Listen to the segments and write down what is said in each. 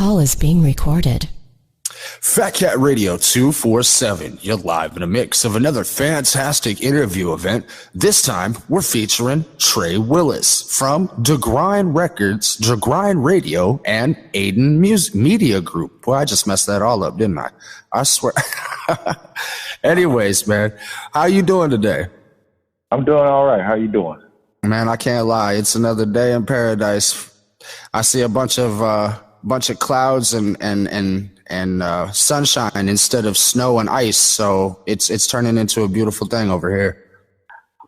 call is being recorded. Fat Cat Radio 247, you're live in a mix of another fantastic interview event. This time, we're featuring Trey Willis from DeGrind Records, DeGrind Radio, and Aiden Media Group. Boy, I just messed that all up, didn't I? I swear. Anyways, man, how you doing today? I'm doing all right. How you doing? Man, I can't lie. It's another day in paradise. I see a bunch of clouds and sunshine instead of snow and ice, so it's turning into a beautiful thing over here.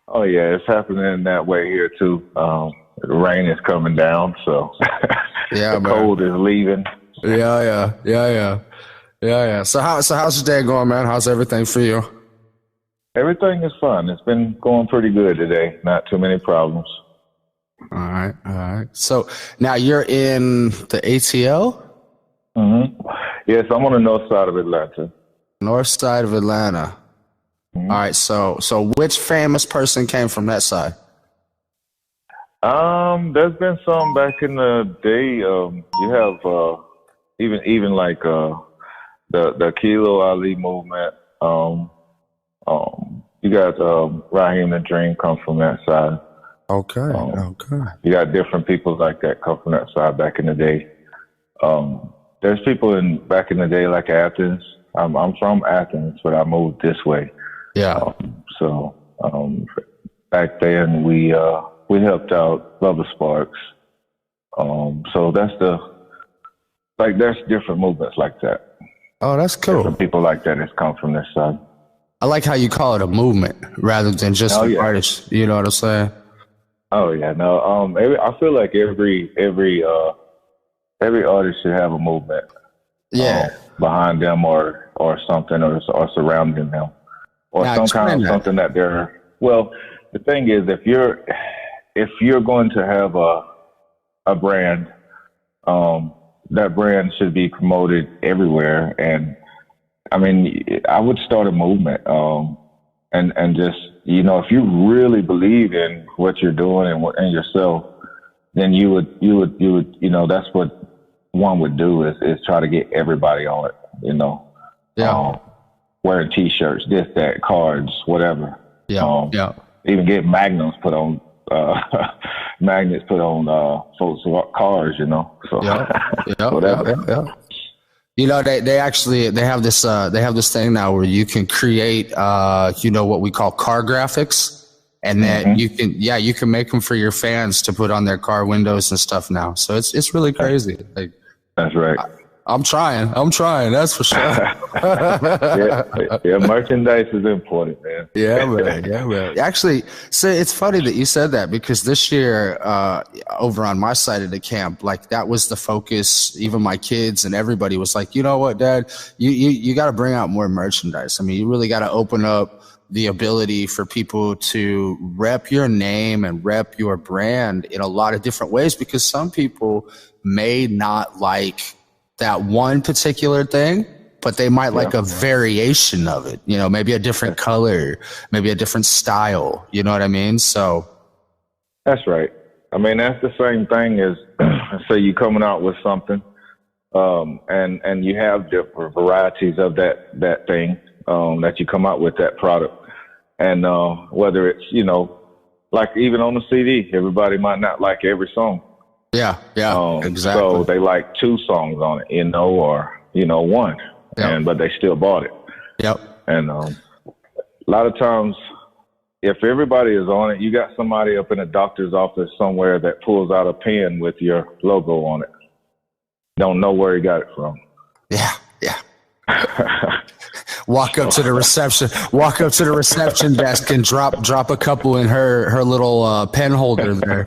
Oh yeah, it's happening that way here too. The rain is coming down, so yeah, the cold is leaving. Yeah. So how's your day going, man? How's everything for you? Everything is fun. It's been going pretty good today. Not too many problems. All right. So now you're in the ATL? Mm-hmm. Yes, I'm on the north side of Atlanta. North side of Atlanta. Mm-hmm. All right. So which famous person came from that side? There's been some back in the day. You have even like the Kilo Ali movement. You got Raheem the Dream comes from that side. Okay. You got different people like that come from that side back in the day. There's people back in the day like Athens. I'm from Athens, but I moved this way. Yeah. So back then we helped out Love Sparks. So there's different movements like that. Oh, that's cool. Different people like that has come from this side. I like how you call it a movement rather than just an artist. You know what I'm saying? Oh yeah, no. I feel like every artist should have a movement. Yeah. Behind them or something or surrounding them or now, some kind of something that they're. Well, the thing is, if you're going to have a brand, that brand should be promoted everywhere. And I mean, I would start a movement, and just, if you really believe in what you're doing and yourself, then you would, that's what one would do is try to get everybody on it, Yeah. Wearing T-shirts, this, that, cards, whatever. Yeah. Even get magnets put on folks' cars, So whatever. Yeah. They have this thing now where you can create what we call car graphics, and then you can make them for your fans to put on their car windows and stuff now. So it's really crazy. Like, that's right. I'm trying. That's for sure. yeah, merchandise is important, man. Yeah, man. Actually, so it's funny that you said that, because this year, over on my side of the camp, like, that was the focus. Even my kids and everybody was like, you know what, Dad, you got to bring out more merchandise. I mean, you really got to open up the ability for people to rep your name and rep your brand in a lot of different ways, because some people may not like that one particular thing, but they might like a variation of it, maybe a different color, maybe a different style, you know what I mean? So that's right. I mean, that's the same thing as, say you coming out with something, and you have different varieties of that thing, that you come out with, that product. And whether it's, like even on the CD, everybody might not like every song. Yeah, exactly. So they like 2 songs on it, or, 1, but they still bought it. Yep. And a lot of times, if everybody is on it, you got somebody up in a doctor's office somewhere that pulls out a pen with your logo on it. Don't know where he got it from. Yeah. Walk up to the reception desk and drop a couple in her little pen holder there.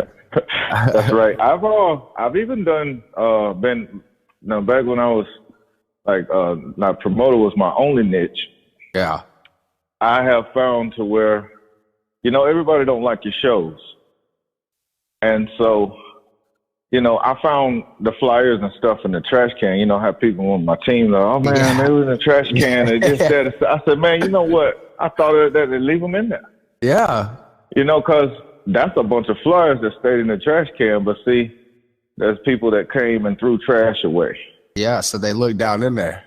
That's right. I've even done back when I was like not promoter was my only niche. Yeah. I have found to where everybody don't like your shows, and so I found the flyers and stuff in the trash can. How people on my team like, oh man, they was in the trash can. They just said, I said, man, you know what? I thought that they'd leave them in there. Yeah. Because that's a bunch of flyers that stayed in the trash can. But see, there's people that came and threw trash away. Yeah, so they look down in there.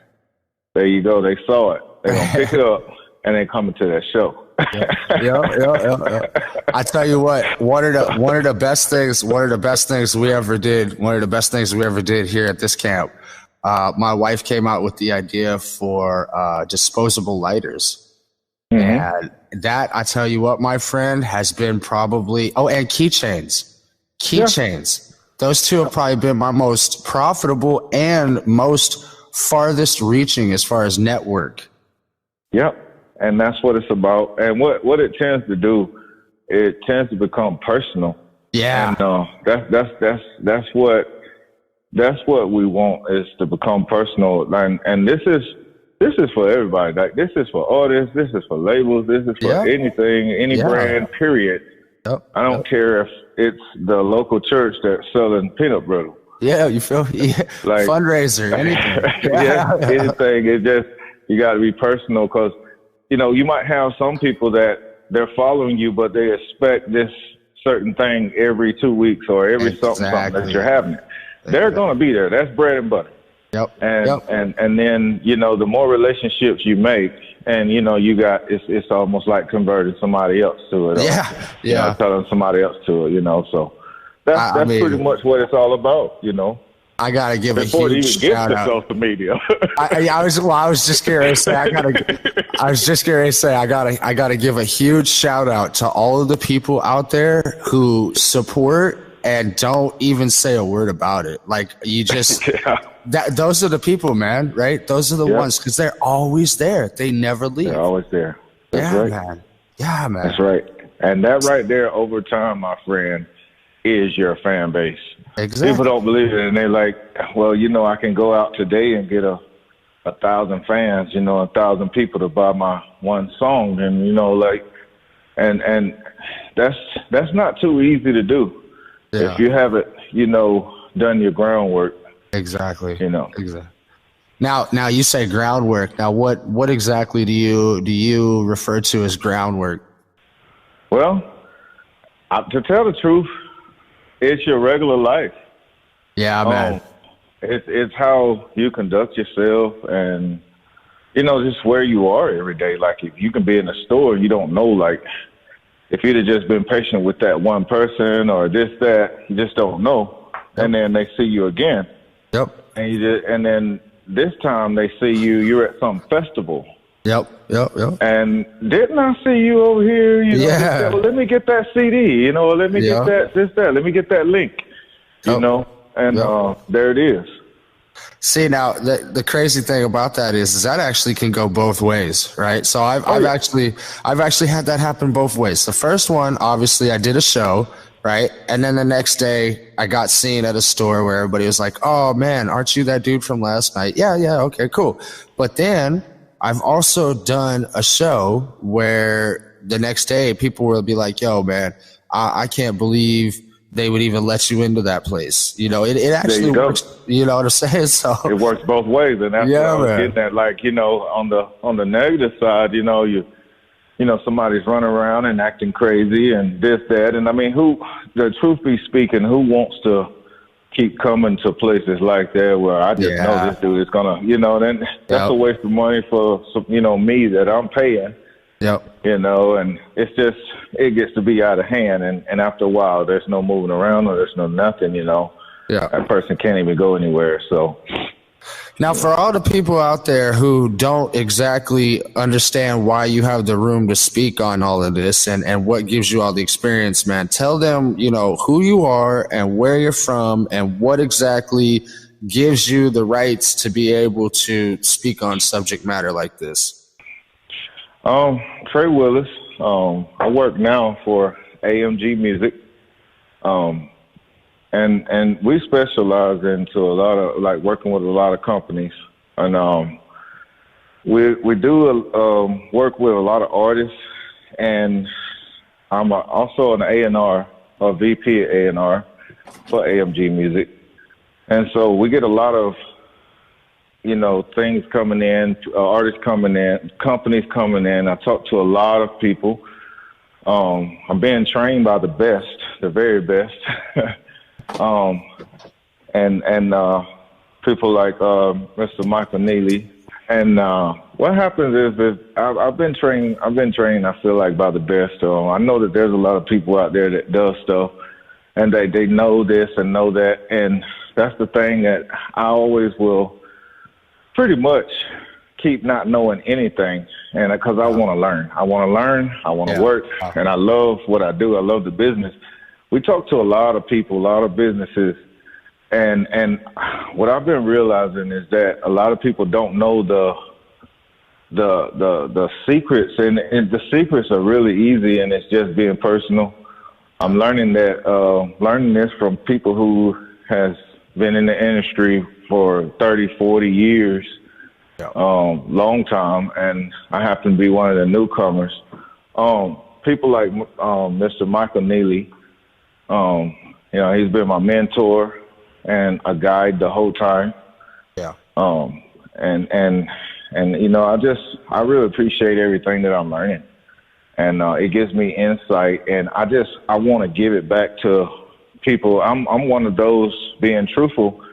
There you go. They saw it. They're going to pick it up, and they coming to that show. Yeah. I tell you what, one of the best things we ever did here at this camp. My wife came out with the idea for disposable lighters. And that, I tell you what, my friend, has been probably, and keychains. Those two have probably been my most profitable and most farthest reaching as far as network. Yep. And that's what it's about. And what it tends to do, it tends to become personal. Yeah. And that's what we want, is to become personal. And this is for everybody. Like, this is for artists, this is for labels, this is for anything, any brand, period. Yep. I don't care if it's the local church that's selling peanut brittle. Yeah, you feel like fundraiser, anything. Anything. It just, you got to be personal, because you might have some people that they're following you, but they expect this certain thing every 2 weeks or every something that you're having. They're going to be there. That's bread and butter. Yep. And then, the more relationships you make, and, you got, it's almost like converting somebody else to it. Or, telling somebody else to it, so that's pretty much what it's all about, I gotta give before a huge shout out. Social media. I was just curious to say I gotta give a huge shout out to all of the people out there who support and don't even say a word about it. Like, you just those are the people, man, right? Those are the ones, because they're always there. They never leave. They're always there. That's right. Man. Yeah, man. That's right. And that right there, over time, my friend, is your fan base. Exactly. People don't believe it, and they're like, well, I can go out today and get a 1,000 fans, 1,000 people to buy my one song, and and that's not too easy to do if you haven't, done your groundwork. Exactly. Exactly. Now you say groundwork. Now, what exactly do you refer to as groundwork? Well, to tell the truth, it's your regular life. Yeah, man. It's how you conduct yourself, and just where you are every day. Like, if you can be in a store, you don't know. Like, if you'd have just been patient with that one person or that, you just don't know. Yep. And then they see you again. Yep. And then this time they see you're at some festival. Yep. And didn't I see you over here? Well, let me get that CD, let me get that, let me get that link, and there it is. See, now the crazy thing about that is that actually can go both ways, right? So I've actually had that happen both ways. The first one, obviously, I did a show, right? And then the next day I got seen at a store where everybody was like, "Oh man, aren't you that dude from last night?" Yeah, okay, cool. But then I've also done a show where the next day people will be like, "Yo, man, I can't believe they would even let you into that place." It actually works. You know what I'm saying? So it works both ways, and that's what I was getting at. Like, on the negative side, somebody's running around and acting crazy and this, that, and I mean, the truth be speaking, who wants to keep coming to places like that where I just know this dude is gonna, then that's a waste of money for me that I'm paying. Yep. And it's just, it gets to be out of hand, and after a while there's no moving around, or there's no nothing, that person can't even go anywhere. So now, for all the people out there who don't exactly understand why you have the room to speak on all of this and what gives you all the experience, man, tell them, who you are and where you're from and what exactly gives you the rights to be able to speak on subject matter like this. Trey Willis. I work now for AMG Music. And we specialize into a lot of, like, working with a lot of companies. And we do work with a lot of artists. And I'm also an A&R, a VP at A&R for AMG Music. And so we get a lot of, things coming in, artists coming in, companies coming in. I talk to a lot of people. I'm being trained by the best, the very best. And people like Mr. Michael Neely. And what happens is I've been trained. I feel like by the best. I know that there's a lot of people out there that does stuff, and they know this and know that. And that's the thing that I always will pretty much keep not knowing anything, and because I want to learn. I want to work, and I love what I do. I love the business. We talk to a lot of people, a lot of businesses. And what I've been realizing is that a lot of people don't know the secrets, and the secrets are really easy, and it's just being personal. I'm learning this from people who has been in the industry for 30, 40 years, long time, and I happen to be one of the newcomers. People like Mr. Michael Neely, he's been my mentor and a guide the whole time. Yeah. And I really appreciate everything that I'm learning, and it gives me insight, and I want to give it back to people. I'm one of those, being truthful,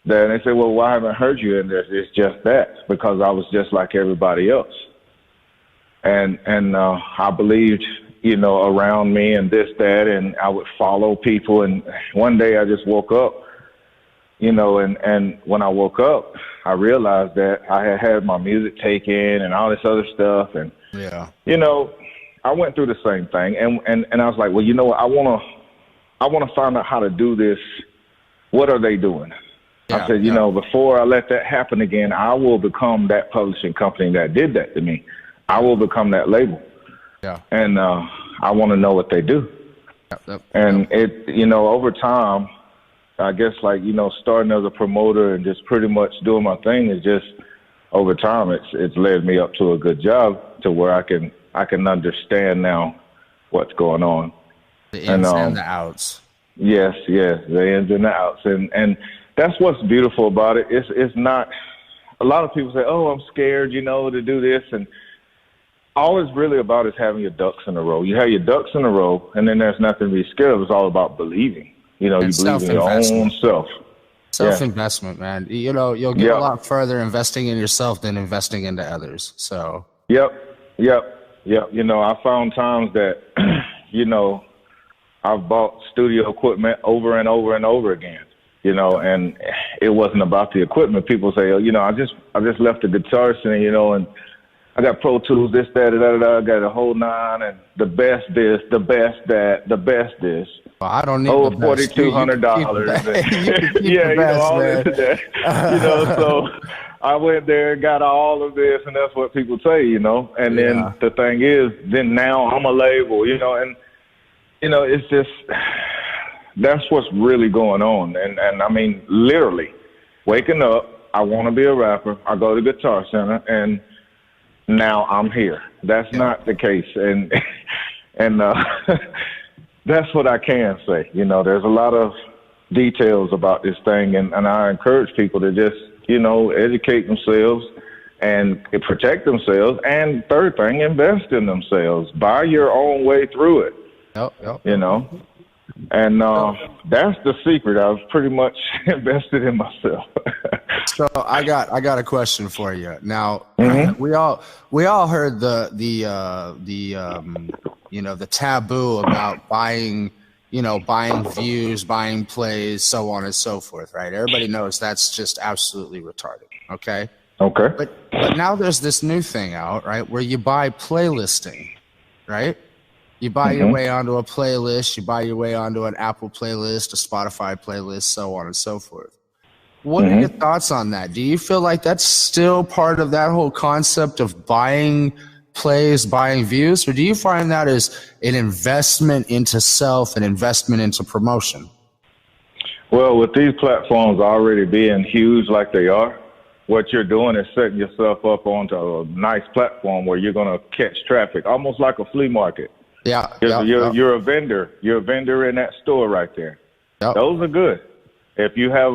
that they say, well, why haven't I heard you in this? It's just that, because I was just like everybody else. And I believed, around me and this, that, and I would follow people. And one day I just woke up, and when I woke up, I realized that I had my music taken and all this other stuff. And, I went through the same thing. And I was like, well, what? I want to find out how to do this. What are they doing? I said, before I let that happen again, I will become that publishing company that did that to me. I will become that label. Yeah. And I want to know what they do. And it, over time, I guess starting as a promoter and just pretty much doing my thing is just, over time, it's led me up to a good job to where I can understand now what's going on. The ins and the outs. Yes, the ins and the outs. And that's what's beautiful about it. It's not, a lot of people say, oh, I'm scared, to do this. And all it's really about is having your ducks in a row. You have your ducks in a row, and then there's nothing to be scared of. It's all about believing. You believe in your own self. Self-investment, man. You'll get a lot further investing in yourself than investing into others. So. Yep. I found times that, I've bought studio equipment over and over and over again. And it wasn't about the equipment. People say, I just left the guitar center, and I got Pro Tools, this, that, I got a whole 9, and the best this, the best that, the best this. Well, I don't need the best. $4,200. Yeah, all this and that. So I went there and got all of this, and that's what people say, And then the thing is, then now I'm a label, and, it's just, that's what's really going on. And I mean, literally, waking up, I want to be a rapper. I go to Guitar Center, and now I'm here. That's not the case. And that's what I can say. There's a lot of details about this thing, and I encourage people to just, educate themselves and protect themselves. And third thing, invest in themselves. Buy your own way through it. And that's the secret. I've pretty much invested in myself. So I got a question for you. Now, we all heard the taboo about buying views, buying plays, so on and so forth, right? Everybody knows that's just absolutely retarded. Okay. But now there's this new thing out, right, where you buy playlisting, right? You buy your way onto a playlist, you buy your way onto an Apple playlist, a Spotify playlist, so on and so forth. What are your thoughts on that? Do you feel like that's still part of that whole concept of buying plays, buying views, or do you find that as an investment into self, an investment into promotion? Well, with these platforms already being huge like they are, what you're doing is setting yourself up onto a nice platform where you're going to catch traffic, almost like a flea market. You're a vendor. You're a vendor in that store right there. Those are good. If you have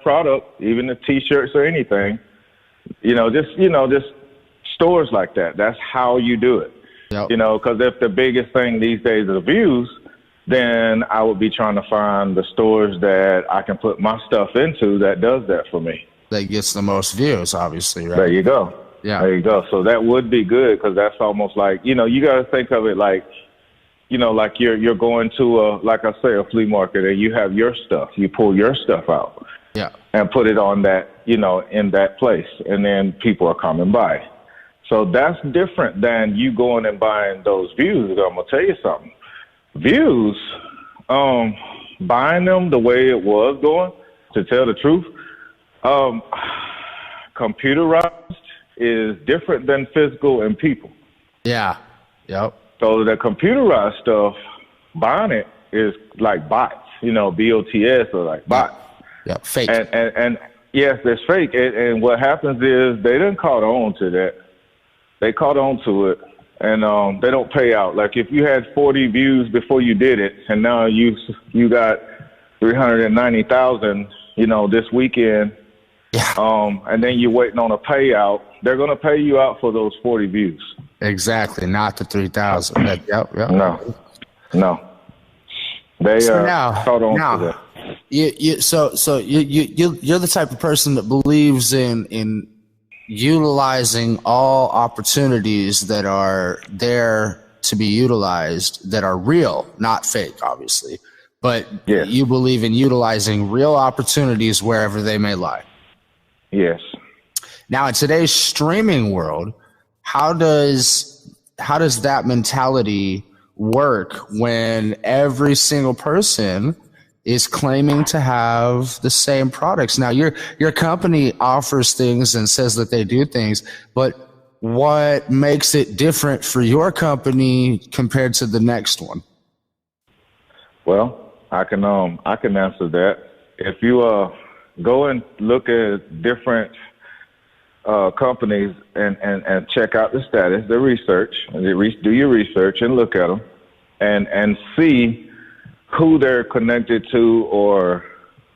product, even the T-shirts or anything, just stores like that. That's how you do it. Because if the biggest thing these days is views, then I would be trying to find the stores that I can put my stuff into that does that for me. That gets the most views, obviously, right? There you go. Yeah. There you go. So that would be good, because that's almost like, you got to think of it like, like you're going to like I say, a flea market, and you have your stuff. You pull your stuff out. Yeah. And put it on that, in that place, and then people are coming by. So that's different than you going and buying those views. I'm gonna tell you something. Views, buying them the way it was going, to tell the truth, computerized is different than physical and people. Yeah. Yep. So the computerized stuff, buying it is like bots, BOTS, or like bots. Yeah, fake. And yes, it's fake. And what happens is they didn't caught on to that. They caught on to it, and they don't pay out. Like if you had 40 views before you did it, and now you got 390,000, this weekend, and then you're waiting on a payout, they're going to pay you out for those 40 views. Exactly, not the 3,000. Yep. No. They caught on to that. You're the type of person that believes in utilizing all opportunities that are there to be utilized, that are real, not fake, obviously. But yes. You believe in utilizing real opportunities wherever they may lie. Yes. Now, in today's streaming world, how does that mentality work when every single person is claiming to have the same products? Now, your company offers things and says that they do things, but what makes it different for your company compared to the next one? Well, I can answer that. If you go and look at different companies and check out the status, the research, and do your research and look at them and see who they're connected to or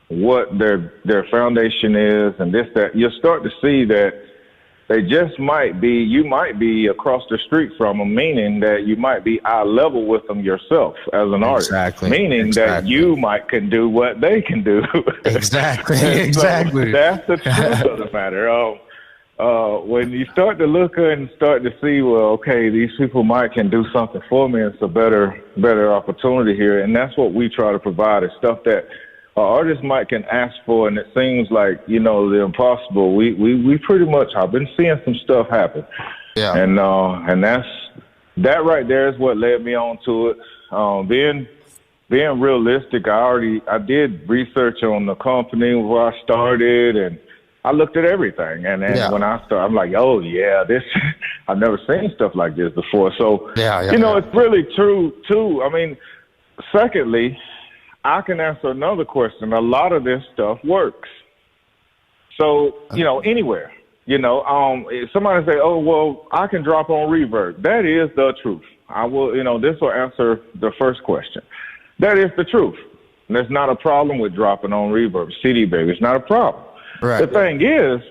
what their foundation is, and this, that, you'll start to see that you might be across the street from them, meaning that you might be eye level with them yourself as an artist. Meaning that you can do what they can do. Exactly. So that's the truth of the matter. When you start to look and start to see, well, okay, these people can do something for me. It's a better opportunity here. And that's what we try to provide, is stuff that artists can ask for. And it seems like, the impossible. We pretty much, I've been seeing some stuff happen. Yeah. And that right there is what led me on to it. Being realistic, I did research on the company where I started, and I looked at everything, and then when I started, I'm like, oh yeah, this I've never seen stuff like this before. So it's really true too. I mean, secondly, I can answer another question. A lot of this stuff works. So anywhere. If somebody say, oh well, I can drop on Reverb. That is the truth. I will. This will answer the first question. That is the truth. And there's not a problem with dropping on Reverb. CD Baby, it's not a problem. Right. The thing is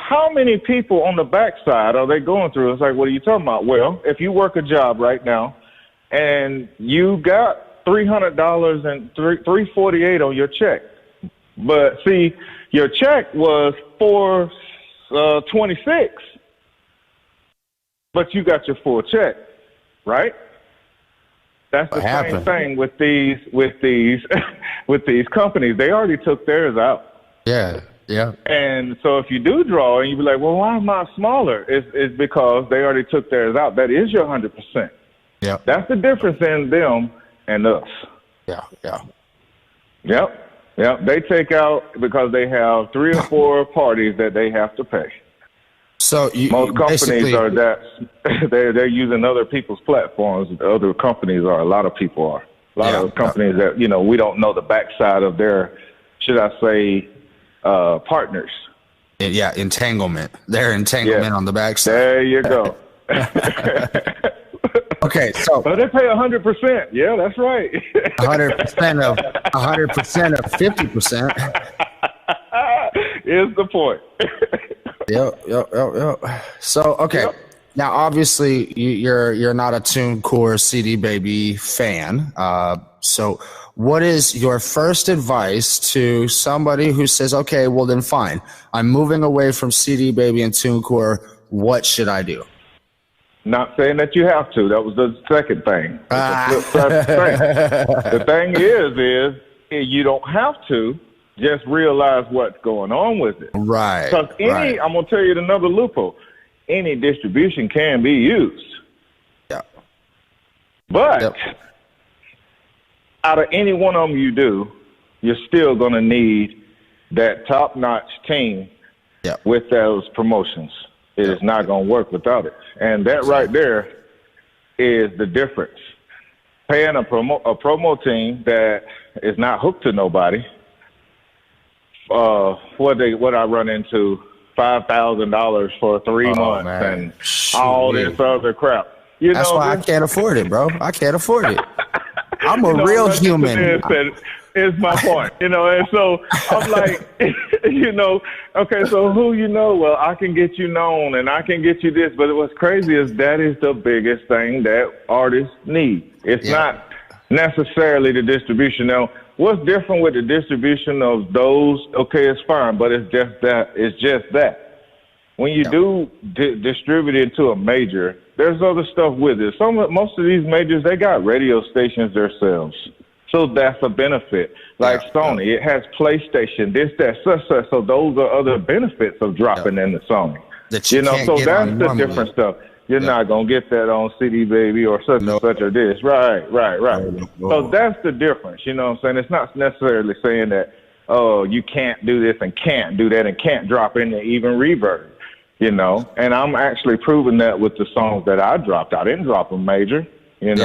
how many people on the backside are they going through? It's like, what are you talking about? Well, if you work a job right now and you got $300 and $348 on your check, but see, your check was $426, but you got your full check, right? That's the same thing with these with these companies. They already took theirs out. Yeah. Yeah. And so if you do draw and you be like, well, why am I smaller? It's because they already took theirs out. That is your 100%. Yeah. That's the difference in them and us. Yeah. Yeah. Yep. They take out because they have 3 or 4 parties that they have to pay. So most companies are that they're using other people's platforms. Other companies are. A lot of people are. A lot of companies that we don't know the backside of their, should I say, partners. Yeah, entanglement. Their entanglement on the backside. There you go. Okay, so but they pay 100%. Yeah, that's right. 100% of 50% is the point. Yep. So okay. Yep. Now, obviously, you're not a TuneCore CD Baby fan. So what is your first advice to somebody who says, okay, well then fine, I'm moving away from CD Baby and TuneCore. What should I do? Not saying that you have to. That was the second thing. The thing is you don't have to. Just realize what's going on with it. Right. Because I'm going to tell you another loophole. Any distribution can be used. Yeah. But out of any one of them you do, you're still going to need that top-notch team with those promotions. It is not going to work without it. And that right there is the difference. Paying a promo team that is not hooked to nobody, what I run into, $5,000 for 3 months and all this other crap. That's why I can't afford it, bro. I can't afford it. I'm a real human. Is my point, and so I'm like, okay, so who well, I can get you known and I can get you this, but what's crazy is that is the biggest thing that artists need. It's not necessarily the distribution. Now, what's different with the distribution of those? Okay, it's fine, but it's just that. When you do distribute it to a major, there's other stuff with it. Most of these majors, they got radio stations themselves. So that's a benefit. Like Sony, it has PlayStation, this, that, such. So those are other benefits of dropping in the Sony. So that's the different stuff. You're not going to get that on CD Baby or such and such or this. Right. So that's the difference. You know what I'm saying? It's not necessarily saying that, you can't do this and can't do that and can't drop in even reverb, and I'm actually proving that with the songs that I dropped. I didn't drop a major. I'm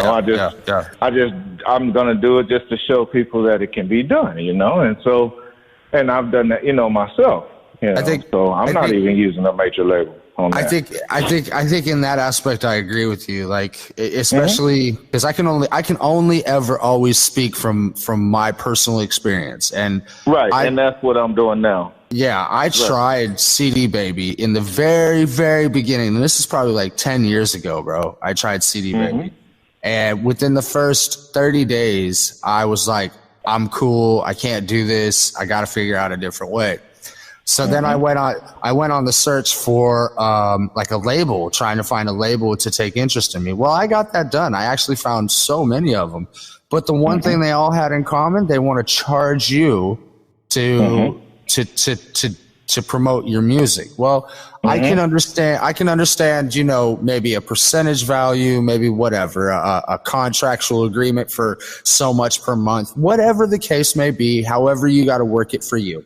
going to do it just to show people that it can be done, and so, and I've done that, myself, so I'm not even using a major label on that. I think in that aspect, I agree with you. Like, especially because I can only ever always speak from my personal experience. And and that's what I'm doing now. Yeah. I tried CD Baby in the very, very beginning. And this is probably like 10 years ago, bro. I tried CD Baby. And within the first 30 days, I was like, I'm cool. I can't do this. I got to figure out a different way. So then I went on the search for like a label, trying to find a label to take interest in me. Well, I got that done. I actually found so many of them. But the one thing they all had in common, they want to charge you to promote your music. Well, I can understand, maybe a percentage value, maybe whatever, a contractual agreement for so much per month, whatever the case may be, however you got to work it for you.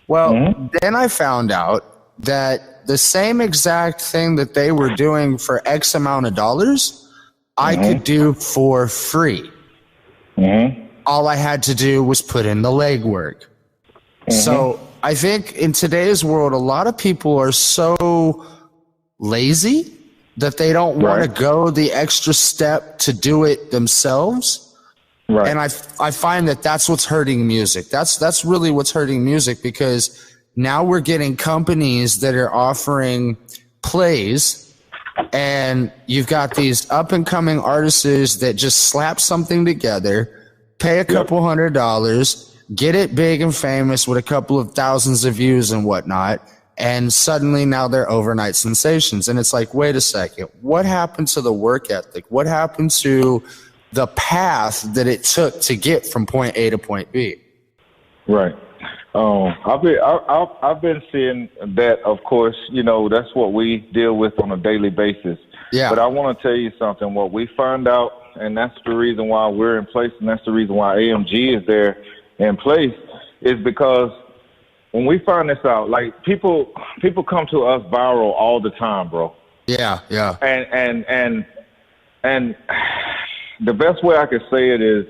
Well, then I found out that the same exact thing that they were doing for X amount of dollars, I could do for free. All I had to do was put in the legwork. So I think in today's world, a lot of people are so lazy that they don't want to go the extra step to do it themselves. Right. And I find that that's what's hurting music. That's really what's hurting music, because now we're getting companies that are offering plays, and you've got these up and coming artists that just slap something together, pay a couple $100, get it big and famous with a couple of thousands of views and whatnot, and suddenly now they're overnight sensations. And it's like, wait a second, what happened to the work ethic? What happened to the path that it took to get from point A to point B? Right. I've been seeing that, of course, that's what we deal with on a daily basis. Yeah. But I want to tell you something. What we find out, and that's the reason why we're in place, and that's the reason why AMG is there in place, is because when we find this out, like people come to us viral all the time, bro. Yeah. And the best way I could say it is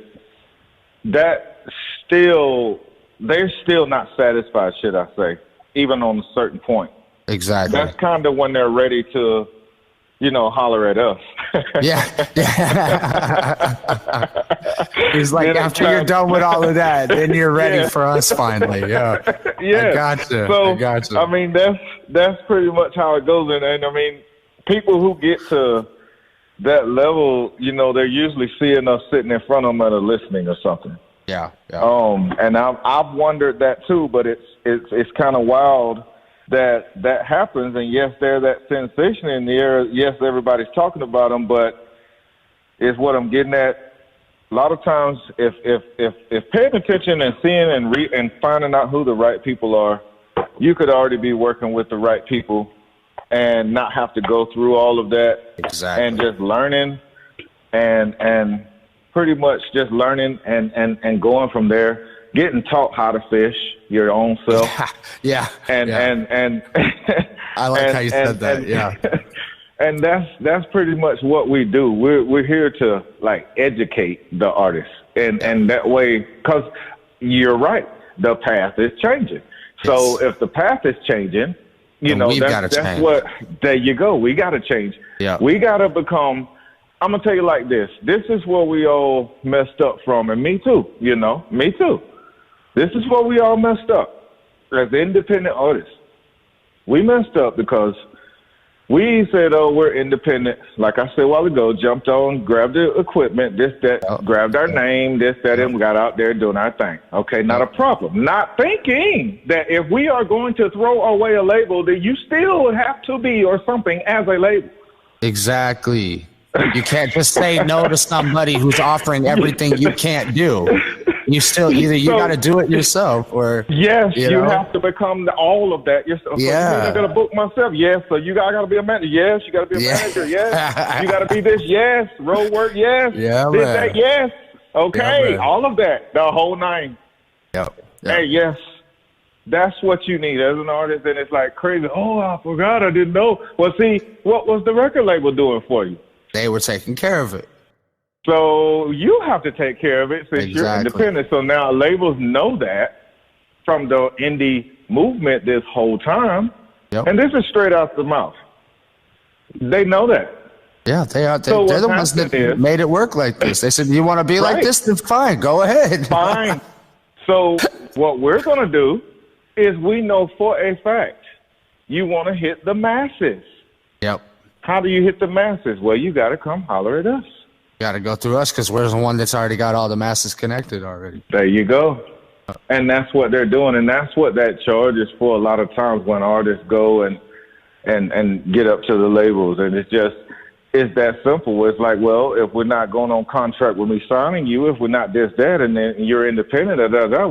that they're still not satisfied, should I say, even on a certain point. Exactly. That's kind of when they're ready to, holler at us. Yeah. He's like, after you're done with all of that, then you're ready for us finally. Yeah. Yeah. I gotcha. So, I mean, that's pretty much how it goes. And I mean, people who get to that level, you know, they're usually seeing us sitting in front of them at a listening or something. Yeah. And I've wondered that too, but it's kind of wild that happens. And yes, there's that sensation in the air. Yes, everybody's talking about them, but it's what I'm getting at. A lot of times, if paying attention and seeing and finding out who the right people are, you could already be working with the right people and not have to go through all of that. Exactly. And just learning and pretty much just learning and going from there, getting taught how to fish your own self. Yeah. And I like how you said that. Yeah. And that's pretty much what we do. We're here to like educate the artists, and that way, because you're right, the path is changing. So if the path is changing, you know, that's what. There you go. We got to change. Yeah. We got to become. I'm gonna tell you like this. This is where we all messed up from, and me too. You know, me too. This is where we all messed up as independent artists. We messed up because we said, oh, we're independent. Like I said a while ago, jumped on, grabbed the equipment, this, that, grabbed our name, this, that, and we got out there doing our thing. Okay, not a problem. Not thinking that if we are going to throw away a label, that you still have to be or something as a label. Exactly. You can't just say no to somebody who's offering everything you can't do. You still either you got to do it yourself or yes, you have to become all of that yourself. Yeah, so I got to book myself. Yes, so you got to be a manager. Yes, you got to be a manager. Yes, you got to be this. Yes, road work. Yes, this, that. Yes, okay, all of that, the whole nine. Yep. Hey, yes, that's what you need as an artist, and it's like crazy. Oh, I forgot. I didn't know. Well, see, what was the record label doing for you? They were taking care of it. So you have to take care of it since you're independent. So now labels know that from the indie movement this whole time. Yep. And this is straight out the mouth. They know that. Yeah, they are. They're the ones that made it work like this. They said, you want to be like this? Then fine, go ahead. Fine. So what we're going to do is we know for a fact you want to hit the masses. Yep. How do you hit the masses? Well, you got to come holler at us. Got to go through us because we're the one that's already got all the masses connected already. There you go. And that's what they're doing, and that's what that charge is for a lot of times when artists go and get up to the labels. And it's that simple. It's like, well, if we're not going on contract with me signing you, if we're not this, that, and then you're independent,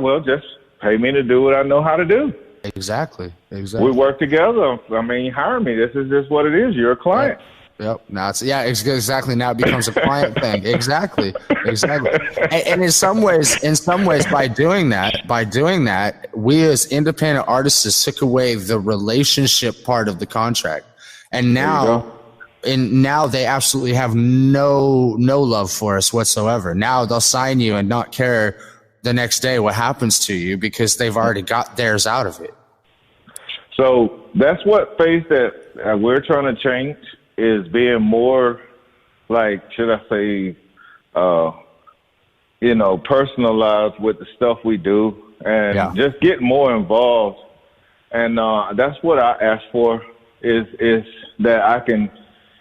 well, just pay me to do what I know how to do. Exactly. We work together. I mean, hire me. This is just what it is. You're a client. Yep. Now it's exactly. Now it becomes a client thing. Exactly. And in some ways, by doing that, we as independent artists took away the relationship part of the contract, and now they absolutely have no love for us whatsoever. Now they'll sign you and not care the next day what happens to you because they've already got theirs out of it. So that's what phase that we're trying to change. Is being more like, should I say, personalized with the stuff we do and just get more involved. And that's what I ask for is that I can,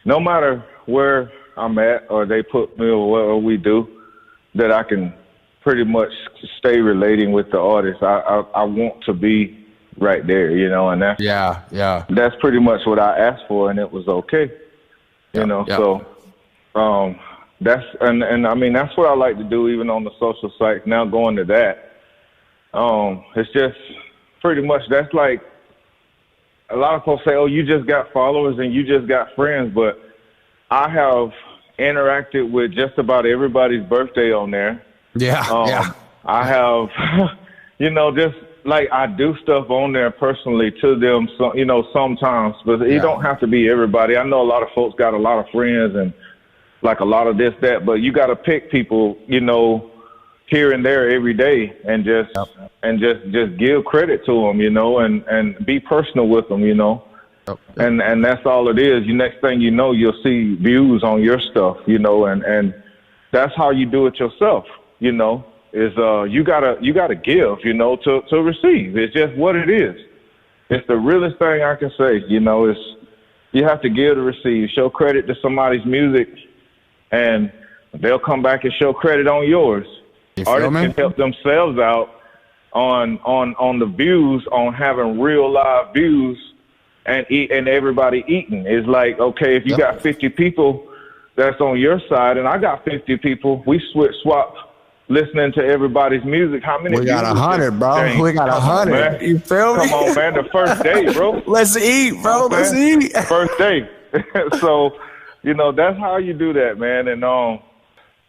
no matter where I'm at or they put me or what we do, that I can pretty much stay relating with the artist. I want to be right there, and that's that's pretty much what I asked for, and it was okay. So that's and I mean that's what I like to do even on the social sites. Now going to that, it's just pretty much that's like a lot of folks say, oh, you just got followers and you just got friends, but I have interacted with just about everybody's birthday on there. I have, just like I do stuff on there personally to them, so, sometimes, but it don't have to be everybody. I know a lot of folks got a lot of friends and like a lot of this, that, but you got to pick people, here and there every day and just give credit to them, and be personal with them, and that's all it is. Next thing you know, you'll see views on your stuff, and that's how you do it yourself, is you gotta give, to receive. It's just what it is. It's the realest thing I can say, You have to give to receive. Show credit to somebody's music, and they'll come back and show credit on yours. Artists can help themselves out on the views, on having real live views, and everybody eating. It's like, okay, if you got 50 people that's on your side, and I got 50 people, we swap listening to everybody's music. How many? We got 100, bro. We got 100. You feel me? Come on, man. The first day, bro. Let's eat, bro. Let's eat. First day. So, that's how you do that, man. And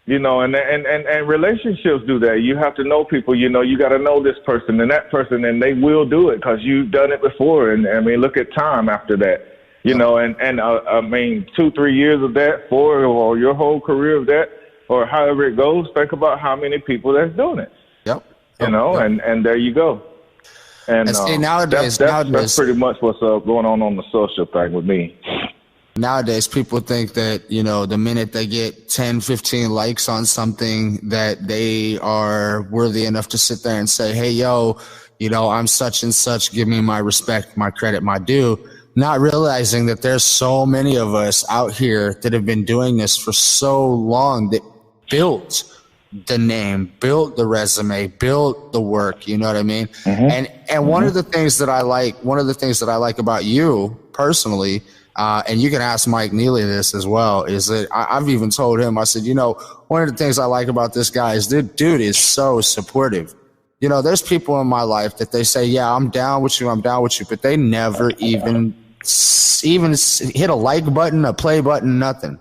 and relationships do that. You have to know people. You got to know this person and that person, and they will do it because you've done it before. And I mean, look at time after that. I mean, 2-3 years of that, 4 or your whole career of that, or however it goes. Think about how many people that's doing it. Yep. And there you go. And see, nowadays, that's pretty much what's going on the social thing with me. Nowadays, people think that, the minute they get 10, 15 likes on something, that they are worthy enough to sit there and say, hey, yo, I'm such and such. Give me my respect, my credit, my due. Not realizing that there's so many of us out here that have been doing this for so long that built the name, built the resume, built the work. You know what I mean? Mm-hmm. And one of the things that I like about you personally, and you can ask Mike Neely this as well, is that I've even told him, I said, one of the things I like about this guy is the dude is so supportive. There's people in my life that they say, yeah, I'm down with you, but they never even hit a like button, a play button, nothing.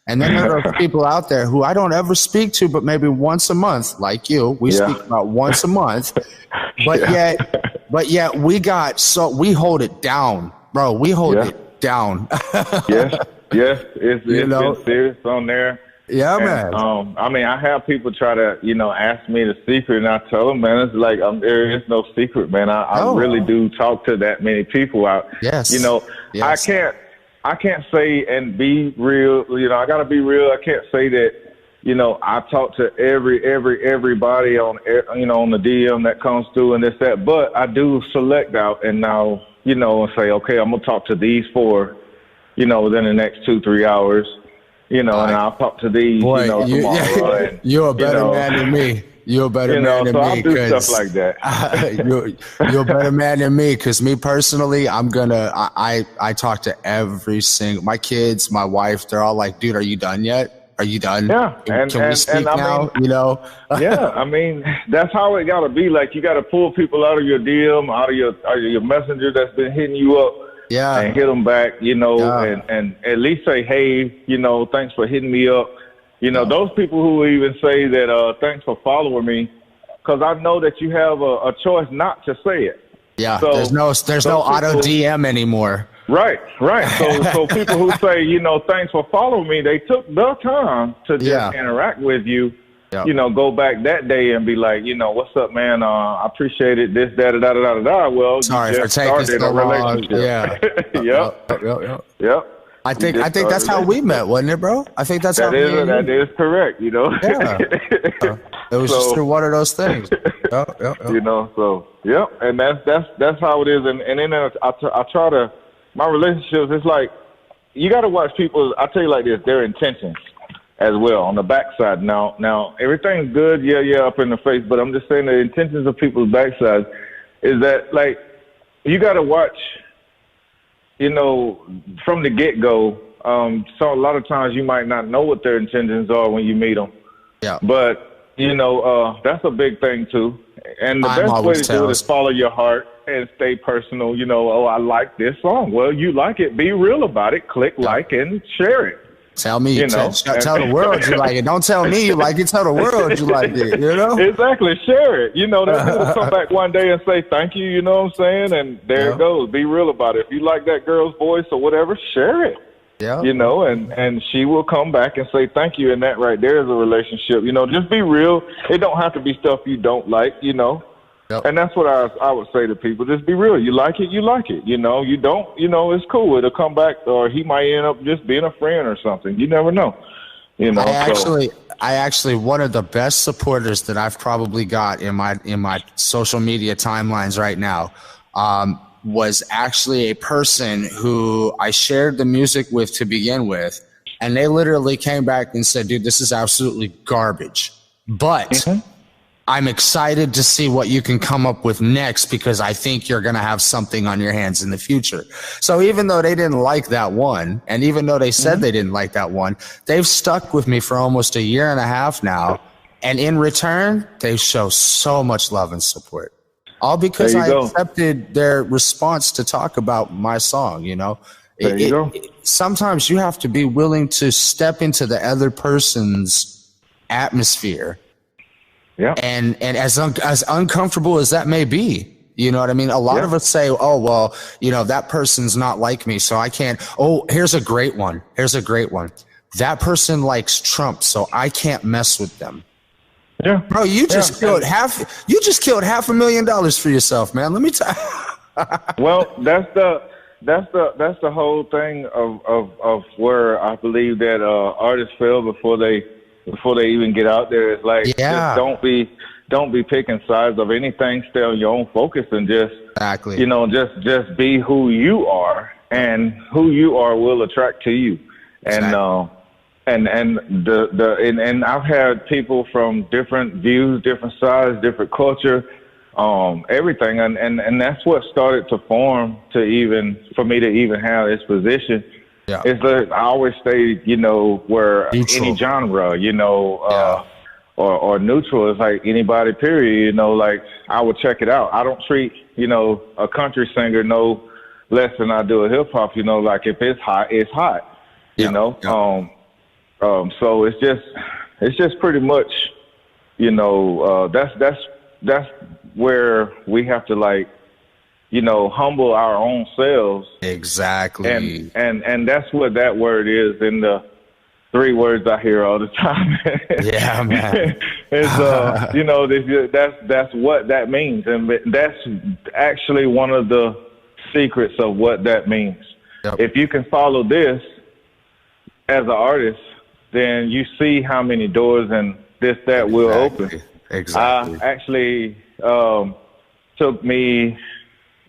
And then there are people out there who I don't ever speak to, but maybe once a month, like you, we speak about once a month, but yet we hold it down, bro. We hold it down. yes. It's been serious on there. Yeah, man. I mean, I have people try to, ask me the secret, and I tell them, man, it's like there is no secret, man. I really do talk to that many people out. Yes. Yes. I can't say and be real. I got to be real. I can't say that. I talk to everybody on on the DM that comes through and this that. But I do select out and now and say, okay, I'm gonna talk to these 4, within the next 2-3 hours. And I'll talk to these, tomorrow. You're a better man than me. You're a better man than me. I'll do stuff like that. You're a better man than me, because me personally, I talk to every single, my kids, my wife, they're all like, dude, are you done yet? Are you done? Yeah. Can we speak now? Yeah. I mean, that's how it got to be. Like, you got to pull people out of your DM, out of your messenger that's been hitting you up. Yeah. And hit them back, and at least say, hey, thanks for hitting me up. Those people who even say that, thanks for following me, because I know that you have a choice not to say it. Yeah. So there's no auto DM anymore. Right. So people who say, thanks for following me, they took the time to just interact with you. Yep. Go back that day and be like, what's up, man? I appreciate it. This, that, da, da, da, da. Well, sorry for taking so long. Yeah. Yep. I think that's how we met, wasn't it, bro? I think that's that is correct. Yeah. It was just through one of those things. Yep. And that's how it is. And then I try to, my relationships. It's like you got to watch people. I tell you like this, their intentions as well on the backside. Now everything's good, up in the face, but I'm just saying the intentions of people's backsides is that, like, you got to watch, from the get-go. So a lot of times you might not know what their intentions are when you meet them. Yeah. But, that's a big thing too. And the best way to do it is follow your heart and stay personal. I like this song. Well, you like it. Be real about it. Click like and share it. Tell me, tell the world you like it. Don't tell me you like it. Tell the world you like it. Exactly. Share it. That dude will come back one day and say thank you. You know what I'm saying? And there it goes. Be real about it. If you like that girl's voice or whatever, share it. Yeah. And she will come back and say thank you. And that right there is a relationship. Just be real. It don't have to be stuff you don't like. Yep. And that's what I would say to people. Just be real. You like it, you like it. You don't, it's cool. It'll come back, or he might end up just being a friend or something. You never know. I actually one of the best supporters that I've probably got in my social media timelines right now. was actually a person who I shared the music with to begin with. And they literally came back and said, dude, this is absolutely garbage. But I'm excited to see what you can come up with next, because I think you're going to have something on your hands in the future. So even though they didn't like that one, and even though they said they didn't like that one, they've stuck with me for almost a year and a half now. And in return, they show so much love and support. All because I accepted their response to talk about my song, you know. Sometimes you have to be willing to step into the other person's atmosphere. Yeah. And as uncomfortable as that may be, you know what I mean? A lot of us say, oh, well, you know, that person's not like me, so I can't. Oh, here's a great one. That person likes Trump, so I can't mess with them. Yeah. Bro, you just killed $500,000 for yourself, man. Let me tell you. Well, that's the whole thing of where I believe that artists fail before they even get out there. It's like, just don't be picking sides of anything. Stay on your own focus and just exactly, you know, just be who you are, and who you are will attract to you. Exactly. And I've had people from different views, different sides, different culture, everything, and that's what started to form for me to even have this position. Yeah. It's like I always stay, you know, where neutral. Any genre, you know, or neutral is like anybody, period. You know, like I would check it out. I don't treat, you know, a country singer no less than I do a hip hop. You know, like if it's hot, it's hot. You know. So it's just pretty much, you know, that's where we have to, like, you know, humble our own selves. Exactly. And that's what that word is in the 3 words I hear all the time. Yeah, man. It's you know, that's what that means, and that's actually one of the secrets of what that means. Yep. If you can follow this as an artist, then you see how many doors and that will open. Exactly. Actually took me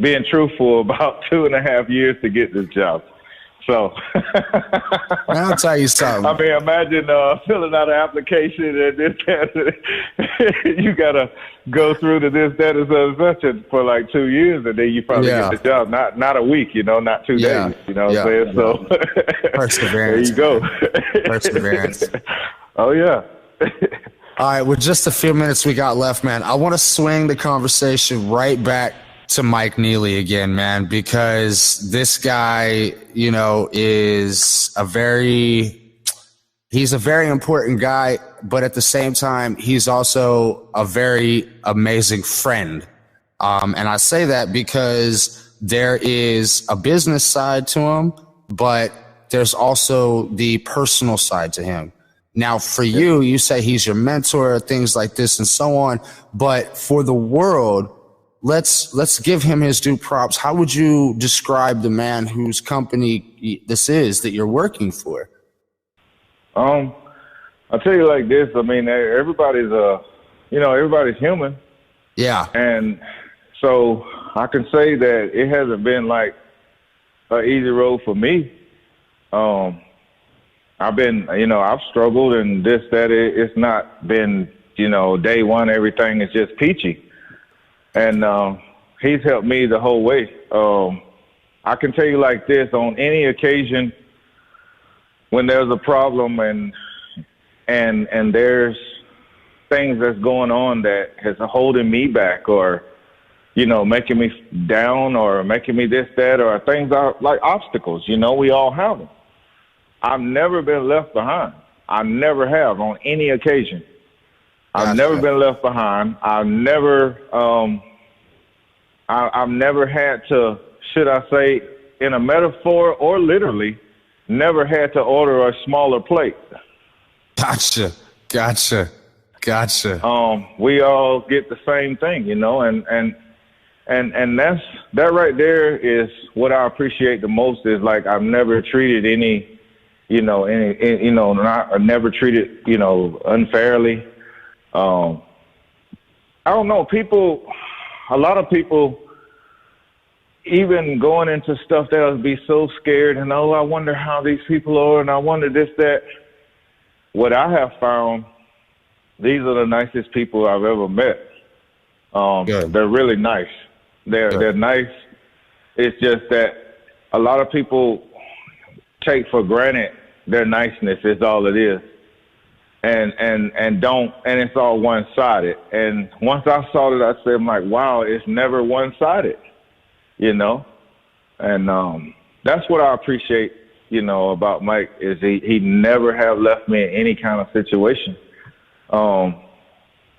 being truthful about 2.5 years to get this job. So I'll tell you something. I mean, imagine filling out an application and this, that, you gotta go through to this, that, and such for like 2 years, and then you probably get the job. Not a week, you know, not 2 days. You know what I'm saying? So perseverance. There you go. Perseverance. Oh yeah. All right, with just a few minutes we got left, man, I want to swing the conversation right back to Mike Neely again, man, because this guy, you know, he's a very important guy, but at the same time, he's also a very amazing friend. And I say that because there is a business side to him, but there's also the personal side to him. Now, for you say he's your mentor, things like this and so on, but for the world, let's give him his due props. How would you describe the man whose company this is that you're working for? I'll tell you like this. I mean, everybody's human. Yeah. And so I can say that it hasn't been like an easy road for me. I've struggled and this, that. It's not been, you know, day one, everything is just peachy. And he's helped me the whole way. I can tell you like this, on any occasion when there's a problem and there's things that's going on that is holding me back, or, you know, making me down, or making me this, that, or things are like obstacles, you know, we all have them. I've never been left behind. I never have on any occasion. I've never been left behind. I've never had to, should I say, in a metaphor or literally, never had to order a smaller plate. Gotcha. We all get the same thing, you know, and that right there is what I appreciate the most. Is like I've never treated never treated, you know, unfairly. I don't know, a lot of people even going into stuff that I would be so scared and, oh, I wonder how these people are and I wonder this, that. What I have found, these are the nicest people I've ever met. They're really nice. They're nice. It's just that a lot of people take for granted their niceness is all it is. And it's all one-sided. And once I saw it, I said, I'm like, wow, it's never one-sided, you know? And that's what I appreciate, you know, about Mike is he never have left me in any kind of situation.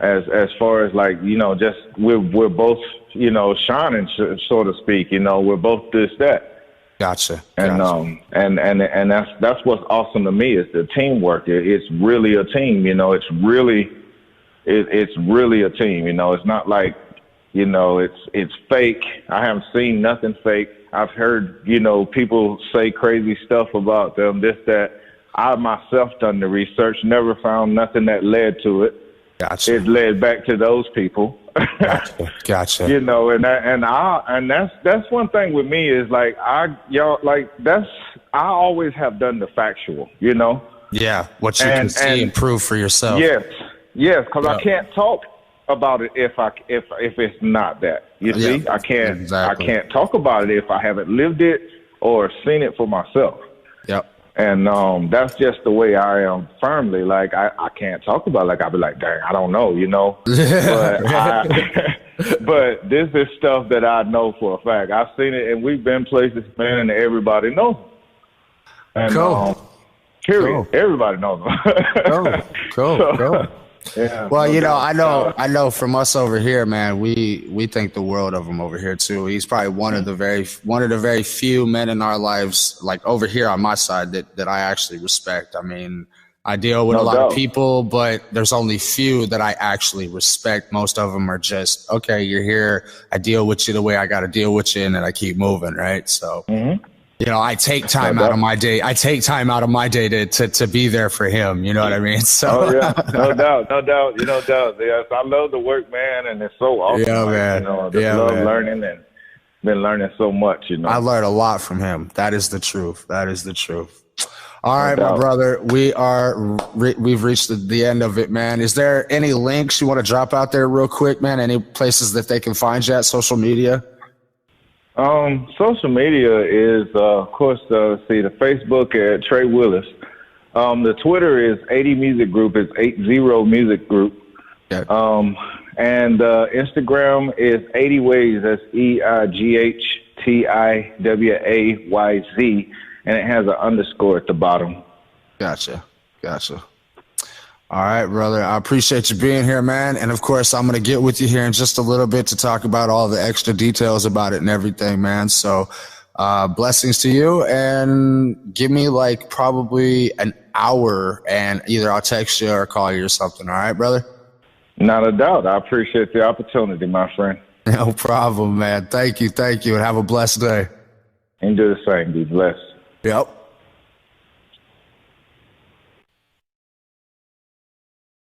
As far as like, you know, just we're both, you know, shining, so to speak, you know, we're both this, that. Gotcha. And that's what's awesome to me is the teamwork. It's really a team, you know. It's really a team, you know. It's not like, you know, it's fake. I haven't seen nothing fake. I've heard, you know, people say crazy stuff about them, this, that. I myself done the research, never found nothing that led to it. Gotcha. It led back to those people. Gotcha. You know, and that's one thing with me is like I always have done the factual, you know. Yeah, what you can see and prove for yourself. Yes, because I can't talk about it if it's not that. You see, I can't talk about it if I haven't lived it or seen it for myself. Yep. And that's just the way I am firmly. Like, I can't talk about it. Like, I'll be like, dang, I don't know, you know. But this is stuff that I know for a fact. I've seen it, and we've been places, man, and everybody knows them. And, period. Cool. Everybody knows them. Cool. Yeah. Well, you know, I know from us over here, man, we think the world of him over here too. He's probably one of the very few men in our lives, like over here on my side, that I actually respect. I mean, I deal with a lot of people, but there's only few that I actually respect. Most of them are just, okay, you're here. I deal with you the way I got to deal with you, and then I keep moving, right? So. Mm-hmm. You know, I take time out of my day. I take time out of my day to be there for him. You know what I mean? So, no doubt. You know, yes, I love the work, man, and it's so awesome. Yeah, man. You know, I just love learning and been learning so much. You know, I learned a lot from him. That is the truth. All right, my brother. We've reached the end of it, man. Is there any links you want to drop out there real quick, man? Any places that they can find you at, social media? Social media is, of course, the Facebook at Trey Willis. The Twitter is 80 Music Group. It's 80 Music Group. Yeah. And Instagram is 80 Ways. That's EIGHTIWAYZ. And it has an underscore at the bottom. Gotcha. All right, brother. I appreciate you being here, man. And of course, I'm going to get with you here in just a little bit to talk about all the extra details about it and everything, man. So blessings to you, and give me like probably an hour, and either I'll text you or call you or something. All right, brother? Not a doubt. I appreciate the opportunity, my friend. No problem, man. Thank you. And have a blessed day. And do the same. Be blessed. Yep.